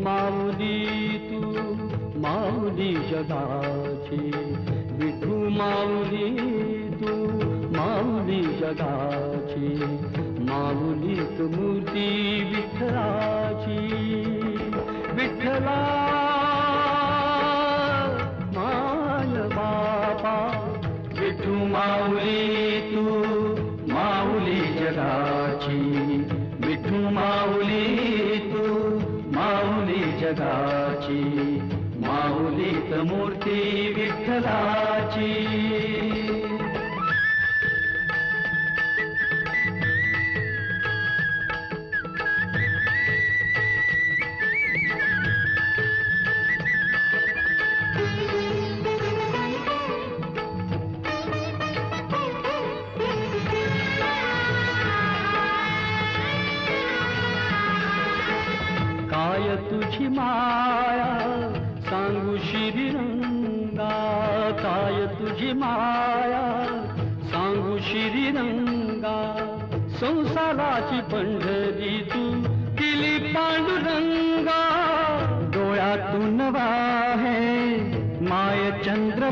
माऊली तू माऊली जगाची, विठू माऊली तू माऊली जगाची, माऊलीत मूर्ती विठ्ठलाची. विठ्ठला माय बापा, विठू माऊली तू माऊली जगाची, विठू माऊली तू माऊली जगाची, माऊलीत मूर्ती विठ्ठलाची. काय तुझी माया सांगू श्रीरंगा, काय तुझी माया सांगू श्रीरंगा. संसाराची पंढरी तू केली पांडुरंगा, डोळ्यातून वाहे माय चंद्र